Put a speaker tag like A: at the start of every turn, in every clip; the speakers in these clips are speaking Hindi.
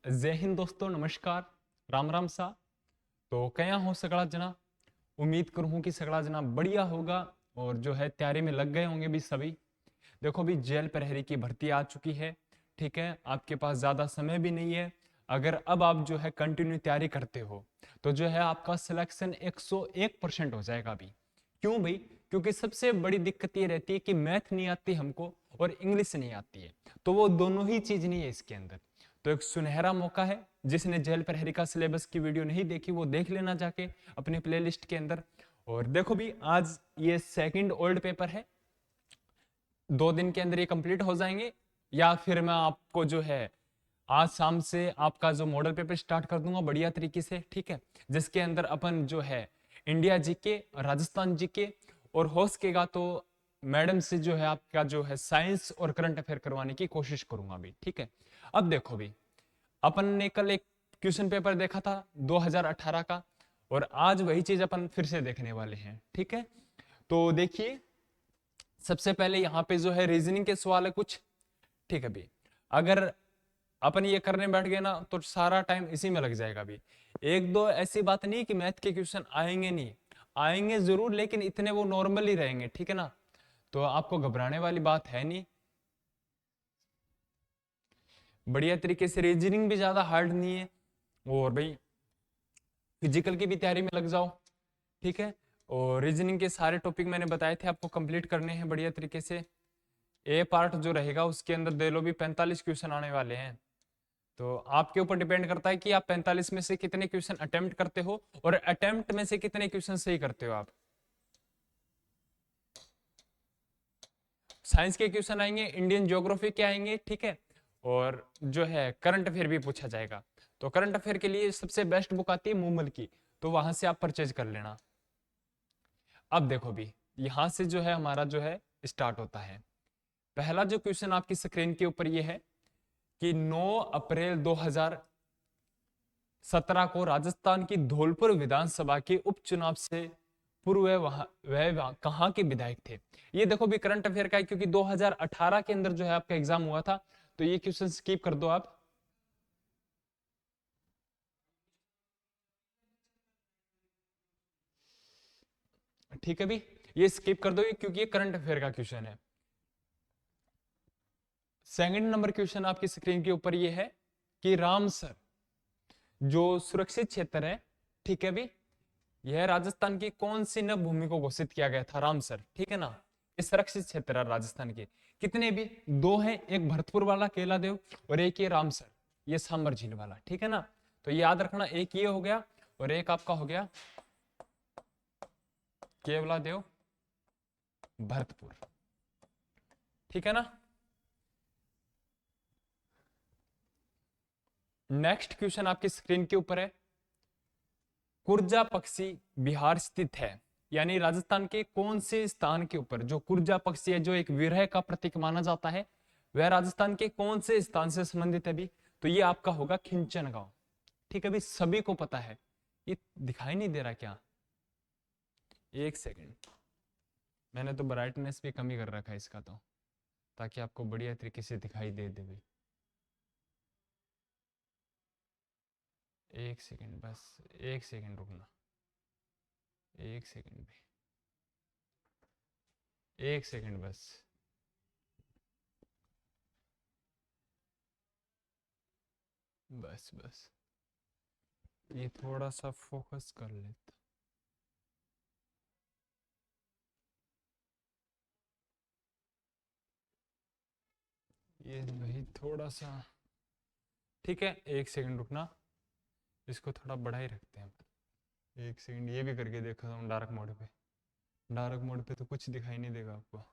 A: जय हिंद दोस्तों, नमस्कार, राम राम सा। तो कया हो सगड़ा जना। उम्मीद करूँ कि सगड़ा जना बढ़िया होगा और जो है तैयारी में लग गए होंगे भी सभी। देखो भी जेल प्रहरी की भर्ती आ चुकी है। ठीक है, आपके पास ज़्यादा समय भी नहीं है। अगर अब आप जो है कंटिन्यू तैयारी करते हो तो जो है आपका सिलेक्शन 101% हो जाएगा अभी। क्यों भाई? क्योंकि सबसे बड़ी दिक्कत ये रहती है कि मैथ नहीं आती हमको और इंग्लिश नहीं आती है, तो वो दोनों ही चीज़ नहीं है इसके अंदर। तो एक सुनहरा मौका है। जिसने जेल प्रहरी का सिलेबस की वीडियो नहीं देखी वो देख लेना जाके अपनी प्लेलिस्ट के अंदर। और देखो भी आज ये सेकंड ओल्ड पेपर है, 2 दिन के अंदर ये कंप्लीट हो जाएंगे। या फिर मैं आपको जो है आज शाम से आपका जो मॉडल पेपर स्टार्ट कर दूंगा बढ़िया तरीके से। ठीक है, जिसके अंदर अपन जो है इंडिया जीके, राजस्थान जीके और हो सकेगा तो मैडम से जो है आपका जो है साइंस और करंट अफेयर करवाने की कोशिश करूंगा भी। ठीक है, अब देखो भी अपन ने कल एक क्वेश्चन पेपर देखा था 2018 का, और आज वही चीज अपन फिर से देखने वाले हैं। ठीक है, तो देखिए सबसे पहले यहाँ पे जो है रीजनिंग के सवाल है कुछ। ठीक है भी, अगर अपन ये करने बैठ गए ना तो सारा टाइम इसी में लग जाएगा भी। एक दो ऐसी बात नहीं कि मैथ के क्वेश्चन आएंगे नहीं, आएंगे जरूर, लेकिन इतने वो नॉर्मल ही रहेंगे। ठीक है ना, तो आपको घबराने वाली बात है नहीं। बढ़िया तरीके से रीजनिंग भी ज्यादा हार्ड नहीं है। और भाई फिजिकल की भी तैयारी में लग जाओ। ठीक है, और रीजनिंग के सारे टॉपिक मैंने बताए थे आपको कंप्लीट करने हैं बढ़िया तरीके से। ए पार्ट जो रहेगा उसके अंदर दे लो भी 45 क्वेश्चन आने वाले हैं। तो आपके ऊपर डिपेंड करता है कि आप 45 में से कितने क्वेश्चन अटेम्प्ट करते हो और अटेम्प्ट में से कितने क्वेश्चन सही करते हो आप। साइंस के क्वेश्चन आएंगे, इंडियन ज्योग्राफी के आएंगे। ठीक है, और जो है करंट अफेयर भी पूछा जाएगा। तो करंट अफेयर के लिए सबसे बेस्ट बुक आती है मूमल की, तो वहां से आप परचेज कर लेना। अब देखो भी यहां से जो है हमारा जो है स्टार्ट होता है। पहला जो क्वेश्चन आपकी स्क्रीन के ऊपर ये है कि 9 अप्रैल 2017 को राजस्थान की धौलपुर विधानसभा के उपचुनाव से पूर्व वह कहाँ के विधायक थे। ये देखो भी करंट अफेयर का है, क्योंकि 2018 के अंदर जो है आपका एग्जाम हुआ था। तो ये क्वेश्चन स्किप कर दो आप। ठीक है भी, ये स्किप कर दो क्योंकि ये करंट अफेयर का क्वेश्चन है। सेकंड नंबर क्वेश्चन आपकी स्क्रीन के ऊपर ये है कि रामसर जो सुरक्षित क्षेत्र है, ठीक है भी, यह राजस्थान की कौन सी नव भूमि को घोषित किया गया था? रामसर, ठीक है ना। ये सुरक्षित क्षेत्र है राजस्थान के। कितने भी? दो हैं, एक भरतपुर वाला केला देव और एक ये रामसर, ये सांबर झील वाला। ठीक है ना, तो याद रखना, एक ये हो गया और एक आपका हो गया केवला देव भरतपुर। ठीक है ना। नेक्स्ट क्वेश्चन आपकी स्क्रीन के ऊपर है, कुर्जा पक्षी बिहार स्थित है, यानी राजस्थान के कौन से स्थान के ऊपर जो कुर्जा पक्षी है, जो एक विरह का प्रतीक माना जाता है, वह राजस्थान के कौन से स्थान से संबंधित है भी? तो ये आपका होगा खिंचन गांव। ठीक है भी, सभी को पता है। ये दिखाई नहीं दे रहा क्या? एक सेकेंड, मैंने तो ब्राइटनेस भी कमी कर रखा है इसका, तो ताकि आपको बढ़िया तरीके से दिखाई दे दे भी। एक सेकेंड बस, एक सेकेंड रुकना, एक सेकेंड भी, एक सेकेंड बस। बस बस, ये थोड़ा सा फोकस कर लेता। ये वही थोड़ा सा। ठीक है, एक सेकंड रुकना, इसको थोड़ा बढ़ा ही रखते हैं। एक सेकंड ये भी करके देखा हूँ डार्क मोड पे। डार्क मोड पे तो कुछ दिखाई नहीं देगा आपको।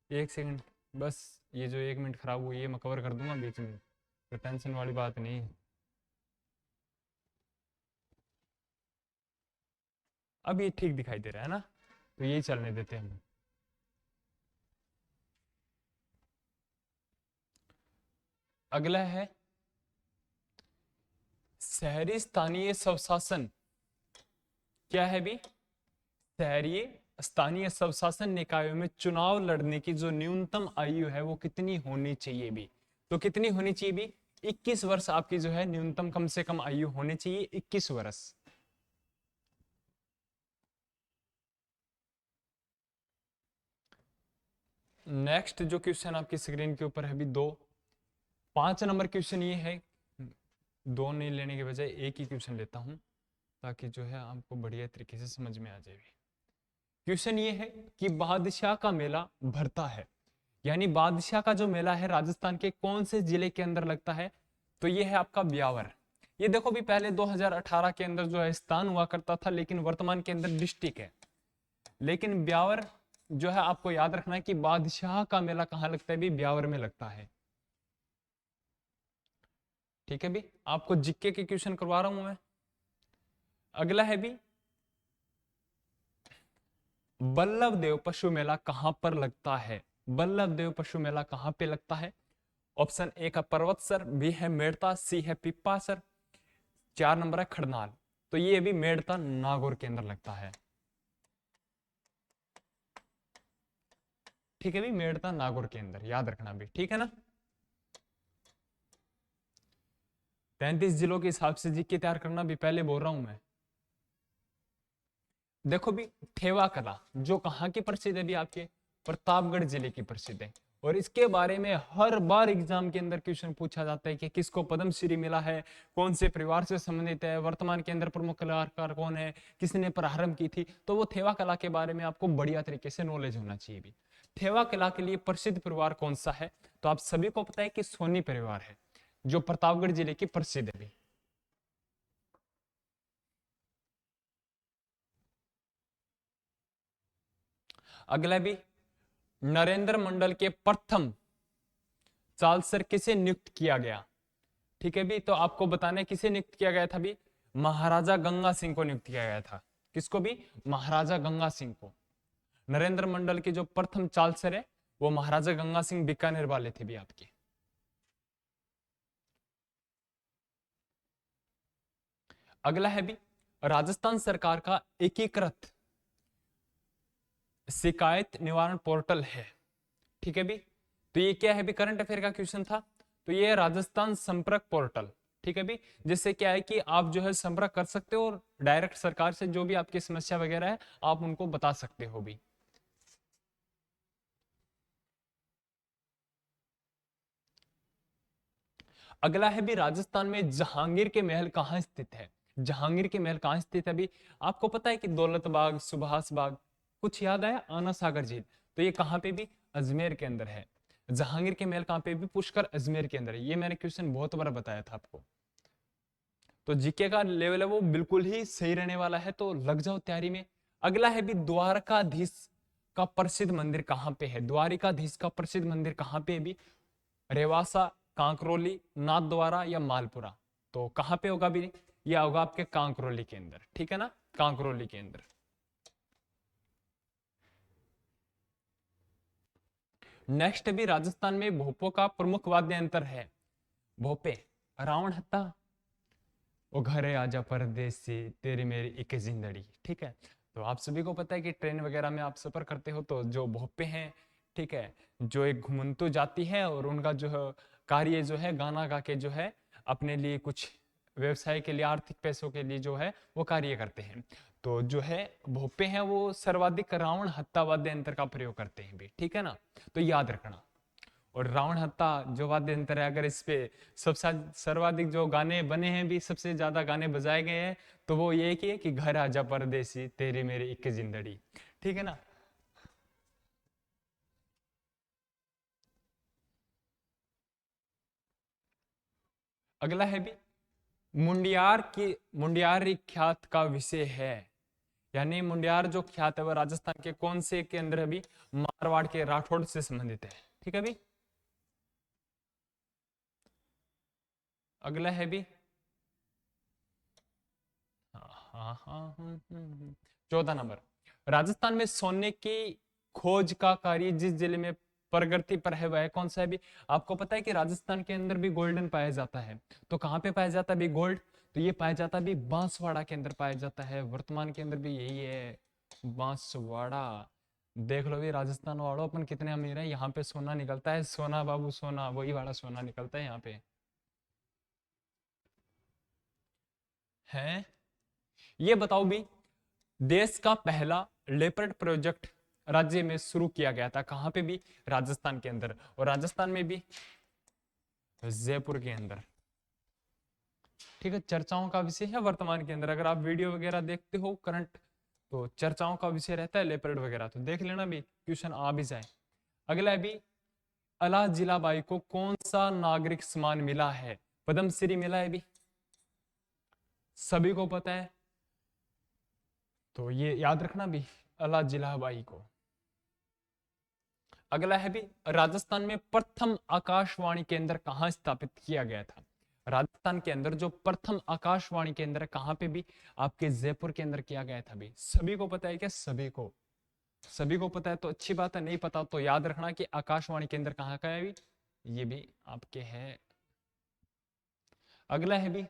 A: एक सेकंड बस, ये जो 1 मिनट खराब हुई है मैं कवर कर दूंगा बीच में, तो टेंशन वाली बात नहीं है। अब ये ठीक दिखाई दे रहा है ना, तो यही चलने देते हैं हम। अगला है शहरी स्थानीय स्वशासन। क्या है भी? शहरी स्थानीय स्वशासन निकायों में चुनाव लड़ने की जो न्यूनतम आयु है वो कितनी होनी चाहिए भी? तो कितनी होनी चाहिए भी? 21 वर्ष आपकी जो है न्यूनतम कम से कम आयु होनी चाहिए, 21 वर्ष। नेक्स्ट जो क्वेश्चन आपकी स्क्रीन के ऊपर है अभी 5 नंबर क्वेश्चन ये है, 2 नहीं लेने के बजाय एक ही क्वेश्चन लेता हूं ताकि जो है आपको बढ़िया तरीके से समझ में आ जाए। क्वेश्चन ये है कि बादशाह का मेला भरता है, यानी बादशाह का जो मेला है राजस्थान के कौन से जिले के अंदर लगता है, तो ये है आपका ब्यावर। ये देखो भी पहले 2018 के अंदर जो है स्थान हुआ करता था, लेकिन वर्तमान के अंदर डिस्ट्रिक्ट है। लेकिन ब्यावर जो है आपको याद रखना है कि बादशाह का मेला कहाँ लगता है भी, ब्यावर में लगता है। ठीक है भी, आपको जीके के क्वेश्चन करवा रहा हूं मैं। अगला है भी बल्लभ देव पशु मेला कहां पर लगता है, बल्लभ देव पशु मेला कहां पे लगता है। ऑप्शन ए का पर्वतसर, बी है मेड़ता, सी है पिप्पासर, 4 नंबर है खड़नाल। तो ये भी मेड़ता नागौर के अंदर लगता है। ठीक है भी, मेड़ता नागौर के अंदर, याद रखना भी, ठीक है ना। 33 जिलों के हिसाब से जीके तैयार करना भी पहले बोल रहा हूं मैं। देखो भी ठेवा कला जो कहाँ की प्रसिद्ध है भी, आपके प्रतापगढ़ जिले की प्रसिद्ध है। और इसके बारे में हर बार एग्जाम के अंदर क्वेश्चन पूछा जाता है कि किसको पद्मश्री मिला है, कौन से परिवार से संबंधित है, वर्तमान के अंदर प्रमुख कलाकार कौन है, किसने प्रारंभ की थी। तो वो ठेवा कला के बारे में आपको बढ़िया तरीके से नॉलेज होना चाहिए भी। ठेवा कला के लिए प्रसिद्ध परिवार कौन सा है, तो आप सभी को पता है कि सोनी परिवार है, जो प्रतापगढ़ जिले की प्रसिद्ध है भी। अगला भी नरेंद्र मंडल के प्रथम चांसलर किसे नियुक्त किया गया। ठीक है भी, तो आपको बताना है किसे नियुक्त किया गया था भी, महाराजा गंगा सिंह को नियुक्त किया गया था। किसको भी, महाराजा गंगा सिंह को। नरेंद्र मंडल के जो प्रथम चांसलर है वो महाराजा गंगा सिंह बीकानेर वाले थे भी आपके। अगला है भी राजस्थान सरकार का एकीकृत शिकायत निवारण पोर्टल है। ठीक है भी, तो ये क्या है भी, करंट अफेयर का क्वेश्चन था। तो ये राजस्थान संपर्क पोर्टल। ठीक है भी, जिससे क्या है कि आप जो है संपर्क कर सकते हो और डायरेक्ट सरकार से जो भी आपकी समस्या वगैरह है आप उनको बता सकते हो भी। अगला है भी राजस्थान में जहांगीर के महल कहाँ स्थित है। जहांगीर के महल कहाँ स्थित है भी, आपको पता है कि दौलत बाग, सुभाष बाग, कुछ याद आया, आना सागर झील। तो ये कहाँ पे भी, अजमेर के अंदर है। जहांगीर के महल कहाँ पे भी, पुष्कर अजमेर के अंदर है। ये मैंने क्वेश्चन बहुत बार बताया था आपको। तो जीके का लेवल है वो बिल्कुल ही सही रहने वाला है, तो लग जाओ तैयारी में। अगला है भी द्वारकाधीश का प्रसिद्ध मंदिर कहाँ पे है। द्वारिकाधीश का प्रसिद्ध मंदिर कहाँ पे है भी, रेवासा, कांकरोली, नाथद्वारा या मालपुरा। तो कहां पे होगा भी, यह होगा आपके कांकरोली के अंदर। ठीक है ना, कांकरोली के अंदर। नेक्स्ट भी राजस्थान में भोपों का प्रमुख वाद्य यंत्र है। भोपे, रावण हत्ता, ओ घरे आजा परदेसी, तेरी मेरी एक जिंदड़ी। ठीक है, तो आप सभी को पता है कि ट्रेन वगैरह में आप सफर करते हो तो जो भोपे हैं, ठीक है, जो एक घुमंतु जाति है और उनका जो है कार्य जो है गाना गा के जो है अपने लिए कुछ व्यवसाय के लिए, आर्थिक पैसों के लिए जो है वो कार्य करते हैं। तो जो है भोपे हैं वो सर्वाधिक रावण हत्ता वाद्य यंत्र का प्रयोग करते हैं भी। ठीक है ना, तो याद रखना। और रावण हत्ता जो वाद्य यंत्र है, अगर इस पे सबसे सर्वाधिक जो गाने बने हैं भी, सबसे ज्यादा गाने बजाए गए हैं, तो वो ये कि घर आजा परदेसी, तेरी मेरी एक जिंदड़ी। ठीक है ना। अगला है भी मुंडियार की, मुंडियार एक ख्यात का विषय है। यानी मुंडियार जो ख्यात है वह राजस्थान के कौन से के अंदर है भी, मारवाड़ के राठौड़ से संबंधित है। ठीक है भी। अगला है भी 14 नंबर, राजस्थान में सोने की खोज का कार्य जिस जिले में प्रगति पर है वह कौन सा है भी। आपको पता है कि राजस्थान के अंदर भी गोल्डन पाया जाता है। तो कहाँ पे पाया जाता है भी गोल्ड, तो ये पाया जाता है भी बांसवाड़ा के अंदर पाया जाता है। वर्तमान के अंदर भी यही है, बांसवाड़ा। देख लो भी राजस्थान वालों, अपन कितने अमीर हैं, यहाँ पे सोना निकलता है, सोना बाबू सोना, वही वाला सोना निकलता है यहाँ पे। हैं। ये बताओ भी, देश का पहला लेपर्ड प्रोजेक्ट राज्य में शुरू किया गया था कहां पे भी? राजस्थान के अंदर, और राजस्थान में भी जयपुर के अंदर। ठीक है, चर्चाओं का विषय है वर्तमान के अंदर। अगर आप वीडियो वगैरह देखते हो करंट, तो चर्चाओं का विषय रहता है लेपर्ड वगैरह, तो देख लेना भी, क्वेश्चन आ भी जाए। अगला है भी, अला जिलाबाई को कौन सा नागरिक सम्मान मिला है? पद्मश्री मिला है भी, सभी को पता है, तो ये याद रखना भी, अला जिलाबाई को। अगला है भी, राजस्थान में प्रथम आकाशवाणी केंद्र कहां स्थापित किया गया था? राजस्थान के अंदर जो प्रथम आकाशवाणी केंद्र है कहां पे भी? आपके जयपुर के अंदर किया गया था भी। सभी को पता है क्या? सभी को, सभी को पता है तो अच्छी बात है, नहीं पता तो याद रखना कि आकाशवाणी केंद्र कहां का है भी, ये भी आपके है। अगला है भी,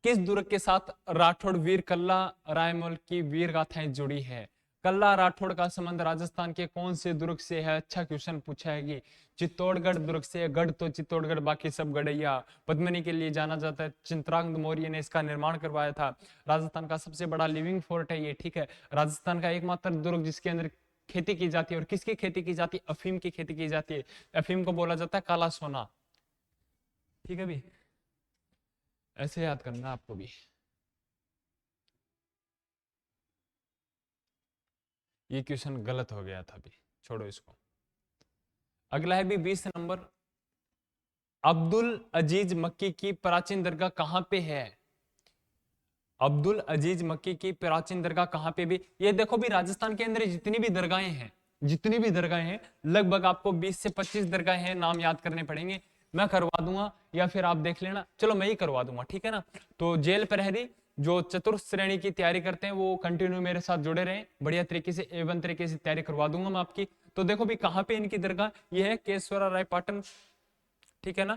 A: किस दुर्ग के साथ राठौड़ वीर कल्ला रायमल की वीर गाथाएं जुड़ी है? कल्ला राठौड़ का संबंध राजस्थान के कौन से दुर्ग से है? अच्छा क्वेश्चन पूछा है कि चित्तौड़गढ़ दुर्ग से। गढ़ तो चित्तौड़गढ़, बाकी सब गढ़ैया। पद्मिनी के लिए जाना जाता है, चित्रांगद मौर्य ने इसका निर्माण करवाया था। राजस्थान का सबसे बड़ा लिविंग फोर्ट है ये, ठीक है। राजस्थान का एकमात्र दुर्ग जिसके अंदर खेती की जाती है, और किसकी खेती की जाती है? अफीम की खेती की जाती है। अफीम को बोला जाता है काला सोना, ठीक है भी, ऐसे याद करना आपको भी। ये क्वेश्चन गलत हो गया था भी, छोड़ो इसको। अगला है भी 20 नंबर, अब्दुल अजीज मक्की की प्राचीन दरगाह कहां पे है? अब्दुल अजीज मक्की की प्राचीन दरगाह कहां पे भी? ये देखो भी, राजस्थान के अंदर जितनी भी दरगाहें हैं, जितनी भी दरगाहें हैं, लगभग आपको 20 से 25 दरगाहें हैं, नाम याद करने पड़ेंगे। मैं करवा दूंगा या फिर आप देख लेना, चलो मैं ही करवा दूंगा, ठीक है ना। तो जेल प्रहरी जो चतुर्थ श्रेणी की तैयारी करते हैं वो कंटिन्यू मेरे साथ जुड़े रहें, बढ़िया तरीके से A1 तरीके से तैयारी करवा दूंगा मैं आपकी। तो देखो भी कहां पे इनकी दरगाह, ये है केशवरा राय पाटन, ठीक है ना।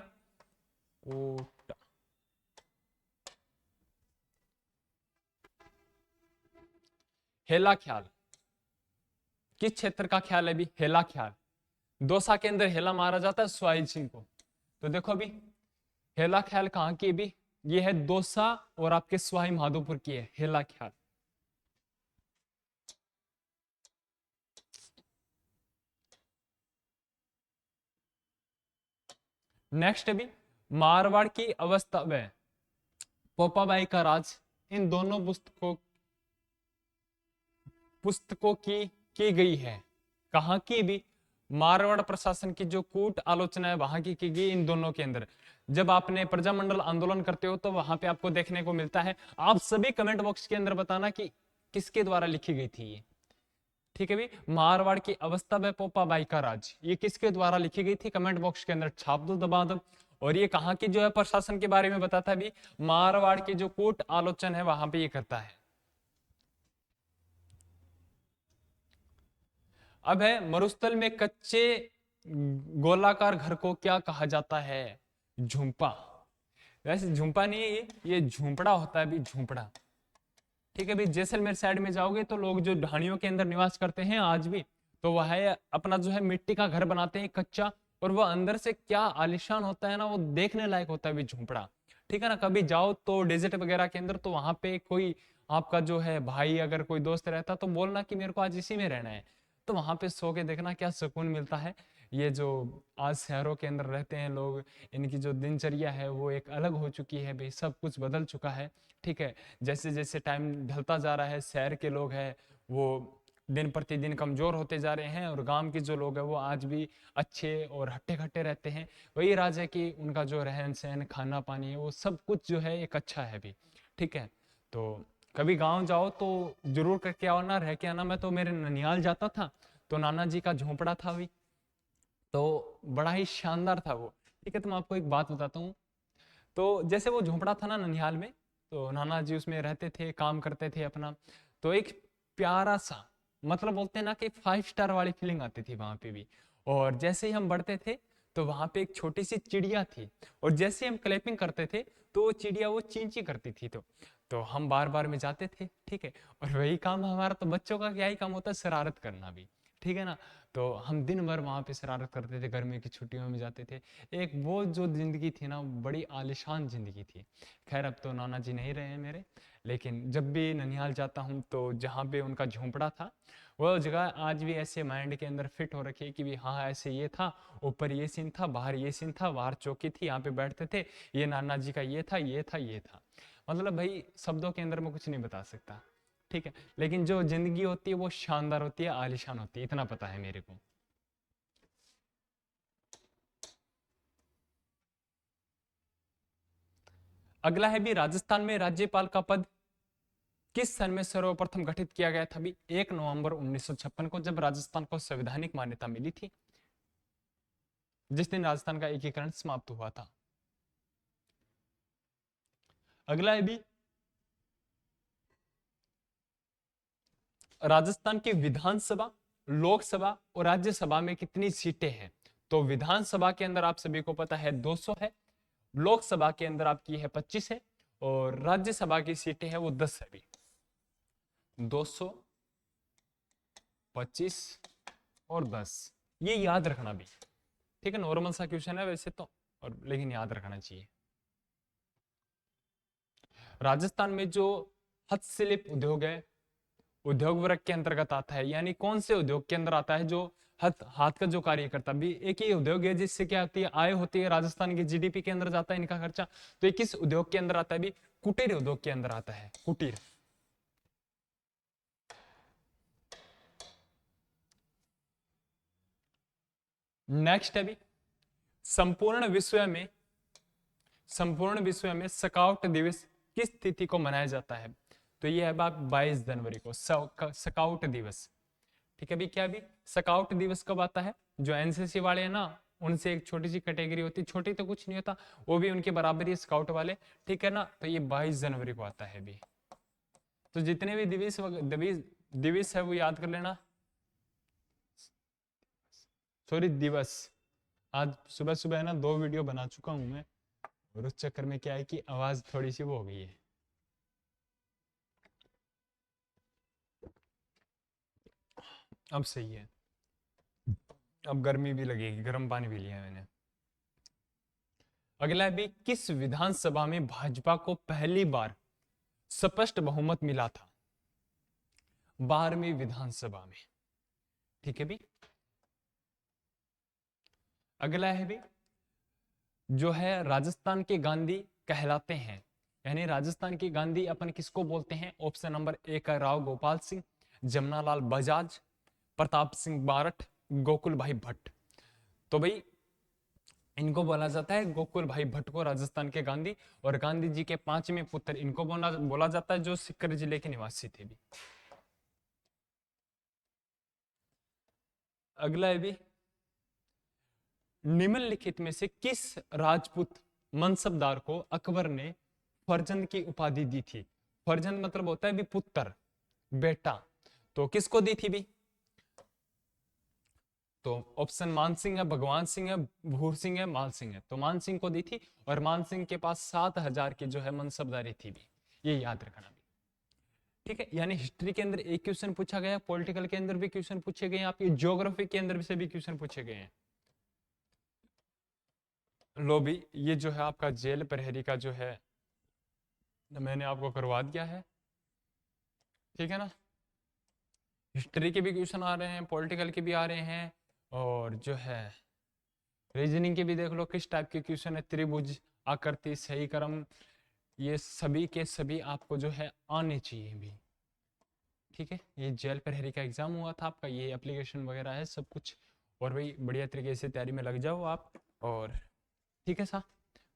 A: कोटा, हेला ख्याल, किस क्षेत्र का ख्याल है भी? हेला ख्याल। दौसा के अंदर हेला मारा जाता है स्वाहिल सिंह को। तो देखो भी, हेला ख्याल कहां की भी? ये है दौसा और आपके स्वाही माधोपुर की है हेला ख्याल। नेक्स्ट भी, मारवाड़ की अवस्था में पोपाबाई का राज, इन दोनों पुस्तकों की गई है। कहां की भी? मारवाड़ प्रशासन की जो कूट आलोचना है वहां की गई इन दोनों के अंदर। जब आपने प्रजामंडल आंदोलन करते हो तो वहां पे आपको देखने को मिलता है। आप सभी कमेंट बॉक्स के अंदर बताना कि किसके द्वारा लिखी गई थी ये, ठीक है भी। मारवाड़ की अवस्था व पोपाबाई का राज, ये किसके द्वारा लिखी गई थी? कमेंट बॉक्स के अंदर छाप दो, दबा दो। और ये कहां की जो है प्रशासन के बारे में बताता है भी? मारवाड़ की जो कूट आलोचन है वहां पे ये करता है। अब है, मरुस्थल में कच्चे गोलाकार घर को क्या कहा जाता है? झुंपा। वैसे झुंपा नहीं है ये झुंपड़ा होता है भी, झुंपड़ा, ठीक है भी। जैसलमेर साइड में जाओगे तो लोग जो ढाणियों के अंदर निवास करते हैं आज भी, तो वह अपना जो है मिट्टी का घर बनाते हैं कच्चा, और वह अंदर से क्या आलिशान होता है ना, वो देखने लायक होता है भी झुंपड़ा, ठीक है ना। कभी जाओ तो डेजर्ट वगैरह के अंदर, तो वहां पे कोई आपका जो है भाई अगर कोई दोस्त रहता तो बोलना कि मेरे को आज इसी में रहना है, तो वहां पे सो के देखना क्या सुकून मिलता है। ये जो आज शहरों के अंदर रहते हैं लोग, इनकी जो दिनचर्या है वो एक अलग हो चुकी है भाई, सब कुछ बदल चुका है, ठीक है। जैसे जैसे टाइम ढलता जा रहा है, शहर के लोग हैं वो दिन प्रतिदिन कमजोर होते जा रहे हैं, और गांव के जो लोग हैं वो आज भी अच्छे और हट्टे खट्टे रहते हैं। वही राज है कि उनका जो रहन सहन खाना पानी है वो सब कुछ जो है एक अच्छा है भी, ठीक है। तो कभी गांव जाओ तो जरूर करके आओ ना, रह के आना। मैं तो मेरे ननिहाल जाता था तो नाना जी का झोंपड़ा था भी, तो बड़ा ही शानदार था वो, ठीक है। तो मैं आपको एक बात बताता हूँ। तो जैसे वो झोंपड़ा था ना ननिहाल में, तो नाना जी उसमें रहते थे, काम करते थे अपना। तो एक प्यारा सा, मतलब बोलते हैं ना कि 5 स्टार वाली फीलिंग आती थी वहां पे भी। और जैसे ही हम बढ़ते थे तो वहां पे एक छोटी सी चिड़िया थी, और जैसे हम क्लैपिंग करते थे तो वो चिड़िया वो चींची करती थी, तो हम बार बार में जाते थे, ठीक है। और वही काम हमारा, तो बच्चों का क्या ही काम होता है, शरारत करना भी, ठीक है ना। तो हम दिन भर वहाँ पे शरारत करते थे, गर्मी की छुट्टियों में जाते थे। एक वो जो ज़िंदगी थी ना, बड़ी आलीशान ज़िंदगी थी। खैर अब तो नाना जी नहीं रहे हैं मेरे, लेकिन जब भी ननिहाल जाता हूँ तो जहाँ पे उनका झोंपड़ा था, वो जगह आज भी ऐसे माइंड के अंदर फिट हो रखी है कि भी हाँ ऐसे ये था, ऊपर ये सीन था, बाहर ये सीन था, बाहर चौकी थी, यहाँ पे बैठते थे, ये नाना जी का ये था, ये था, ये था। मतलब भाई शब्दों के अंदर मैं कुछ नहीं बता सकता, ठीक है। लेकिन जो जिंदगी होती है वो शानदार होती है, आलीशान होती है, इतना पता है मेरे को। अगला है भी, राजस्थान में राज्यपाल का पद किस सन में सर्वप्रथम गठित किया गया था? भी 1 नवंबर 1956 को, जब राजस्थान को संवैधानिक मान्यता मिली थी, जिस दिन राजस्थान का एकीकरण समाप्त हुआ था। अगला है भी, राजस्थान की विधानसभा, लोकसभा और राज्यसभा में कितनी सीटें हैं? तो विधानसभा के अंदर आप सभी को पता है 200 है, लोकसभा के अंदर आपकी है 25 है, और राज्यसभा की सीटें है वो 10 है भी। 200, 25 और 10, ये याद रखना भी, ठीक है। नॉर्मल सा क्वेश्चन है वैसे तो, और लेकिन याद रखना चाहिए। राजस्थान में जो हस्तशिल्प उद्योग है, उद्योग वर्ग के अंतर्गत आता है, यानी कौन से उद्योग के अंदर आता है जो हाथ हाथ का जो कार्य करता है? भी एक ही उद्योग है जिससे क्या होती है, आय होती है, राजस्थान की जीडीपी के अंदर जाता है इनका खर्चा। तो ये किस उद्योग के अंदर आता है? भी कुटीर उद्योग के अंदर आता है, कुटीर। नेक्स्ट है भी, संपूर्ण विश्व में संपूर्ण विश्व में स्काउट दिवस किस तिथि को मनाया जाता है? तो ये है बात 22 जनवरी को, स्काउट दिवस, ठीक है भी। क्या भी स्काउट दिवस कब आता है? जो एनसीसी वाले हैं ना, उनसे एक छोटी सी कैटेगरी होती है, छोटी तो कुछ नहीं होता, वो भी उनके बराबर ही स्काउट वाले, ठीक है ना। तो ये 22 जनवरी को आता है भी। तो जितने भी दिवस दिवस दिवस है वो याद कर लेना, सॉरी दिवस। आज सुबह सुबह है ना 2 वीडियो बना चुका हूं मैं, और उस चक्कर में क्या है कि आवाज थोड़ी सी वो हो गई है। अब सही है, अब गर्मी भी लगेगी, गर्म पानी भी लिया मैंने। अगला भी, किस विधानसभा में भाजपा को पहली बार स्पष्ट बहुमत मिला था? 12वीं विधानसभा में, ठीक है भी। अगला है भी, जो है राजस्थान के गांधी कहलाते हैं, यानी राजस्थान के गांधी अपन किसको बोलते हैं? ऑप्शन नंबर 1 है राव गोपाल सिंह, जमनालाल बजाज, प्रताप सिंह बारठ, गोकुल भाई भट्ट। तो भाई इनको बोला जाता है गोकुल भाई भट्ट को राजस्थान के गांधी, और गांधी जी के 5वें पुत्र इनको बोला जाता है, जो सीकर जिले के निवासी थे भी। अगला है भी, निम्नलिखित में से किस राजपूत मनसबदार को अकबर ने फर्जंद की उपाधि दी थी? फर्जंद मतलब होता है भी पुत्र, बेटा। तो किसको दी थी भी? तो ऑप्शन मान सिंह है, भगवान सिंह है, भूर सिंह है, मान सिंह है। तो मान सिंह को दी थी, और मान सिंह के पास 7,000 की जो है मनसबदारी थी भी, ये याद रखना भी, ठीक है। यानी हिस्ट्री के अंदर एक क्वेश्चन पूछा गया, पॉलिटिकल के अंदर भी क्वेश्चन पूछे गए हैं, आपके ज्योग्राफी के अंदर से भी क्वेश्चन पूछे गए हैं। लो भी, ये जो है आपका जेल प्रहरी का जो है मैंने आपको करवा दिया है, ठीक है ना। हिस्ट्री के भी क्वेश्चन आ रहे हैं, पॉलिटिकल के भी आ रहे हैं, और जो है रीजनिंग के भी देख लो किस टाइप के क्वेश्चन है, त्रिभुज, आकृति, सही क्रम, ये सभी के सभी आपको जो है आने चाहिए भी, ठीक है। ये जेल प्रहरी का एग्जाम हुआ था आपका, ये एप्लीकेशन वगैरह है सब कुछ, और भाई बढ़िया तरीके से तैयारी में लग जाओ आप, और ठीक है साहब,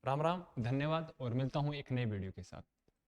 A: राम राम, धन्यवाद, और मिलता हूँ एक नई वीडियो के साथ।